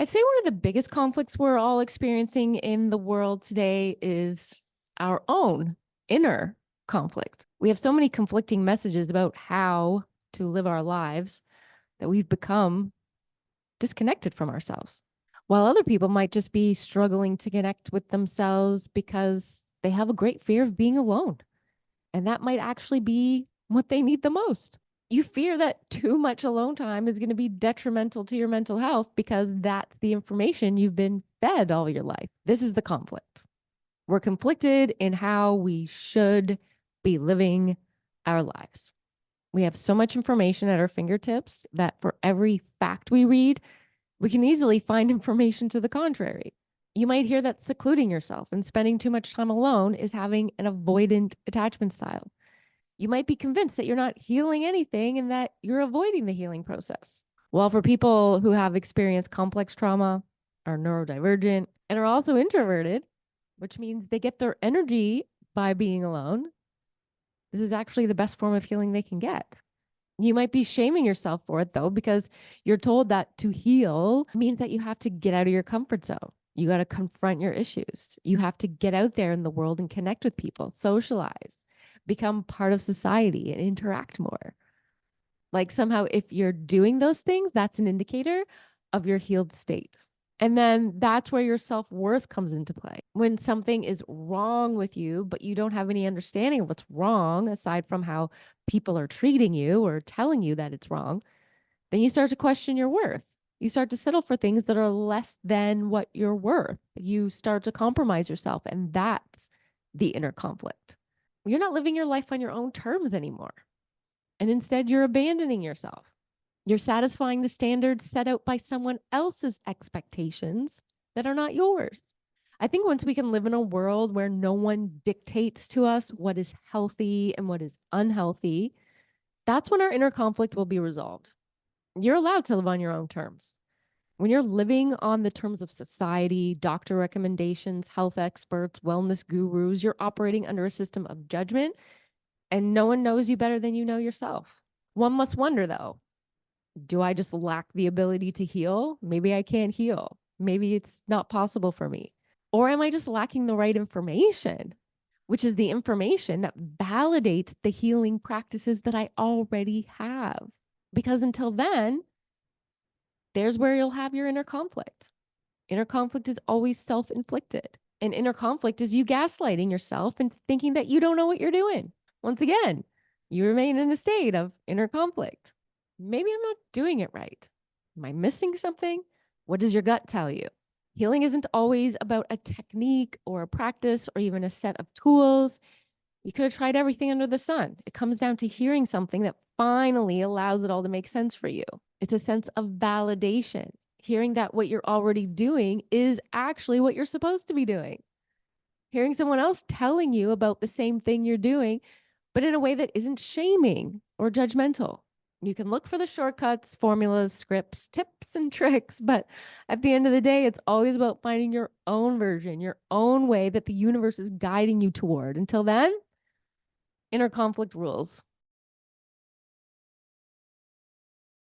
I'd say one of the biggest conflicts we're all experiencing in the world today is our own inner conflict. We have so many conflicting messages about how to live our lives that we've become disconnected from ourselves. While other people might just be struggling to connect with themselves because they have a great fear of being alone. And that might actually be what they need the most. You fear that too much alone time is going to be detrimental to your mental health because that's the information you've been fed all your life. This is the conflict. We're conflicted in how we should be living our lives. We have so much information at our fingertips that for every fact we read, we can easily find information to the contrary. You might hear that secluding yourself and spending too much time alone is having an avoidant attachment style. You might be convinced that you're not healing anything and that you're avoiding the healing process. Well, for people who have experienced complex trauma, are neurodivergent, and are also introverted, which means they get their energy by being alone, this is actually the best form of healing they can get. You might be shaming yourself for it though, because you're told that to heal means that you have to get out of your comfort zone. You got to confront your issues. You have to get out there in the world and connect with people, socialize, become part of society and interact more. Like somehow, if you're doing those things, that's an indicator of your healed state. And then that's where your self worth comes into play. When something is wrong with you, but you don't have any understanding of what's wrong, aside from how people are treating you or telling you that it's wrong, then you start to question your worth. You start to settle for things that are less than what you're worth. You start to compromise yourself. And that's the inner conflict. You're not living your life on your own terms anymore. And instead, you're abandoning yourself. You're satisfying the standards set out by someone else's expectations that are not yours. I think once we can live in a world where no one dictates to us what is healthy and what is unhealthy, that's when our inner conflict will be resolved. You're allowed to live on your own terms. When you're living on the terms of society, doctor recommendations, health experts, wellness gurus, you're operating under a system of judgment, and no one knows you better than you know yourself. One must wonder, though, do I just lack the ability to heal? Maybe I can't heal. Maybe it's not possible for me. Or am I just lacking the right information, which is the information that validates the healing practices that I already have? Because until then, there's where you'll have your inner conflict. Inner conflict is always self-inflicted. And inner conflict is you gaslighting yourself and thinking that you don't know what you're doing. Once again, you remain in a state of inner conflict. Maybe I'm not doing it right. Am I missing something? What does your gut tell you? Healing isn't always about a technique or a practice or even a set of tools. You could have tried everything under the sun. It comes down to hearing something that finally allows it all to make sense for you. It's a sense of validation, hearing that what you're already doing is actually what you're supposed to be doing. Hearing someone else telling you about the same thing you're doing, but in a way that isn't shaming or judgmental. You can look for the shortcuts, formulas, scripts, tips, and tricks, but at the end of the day, it's always about finding your own version, your own way that the universe is guiding you toward. Until then, inner conflict rules.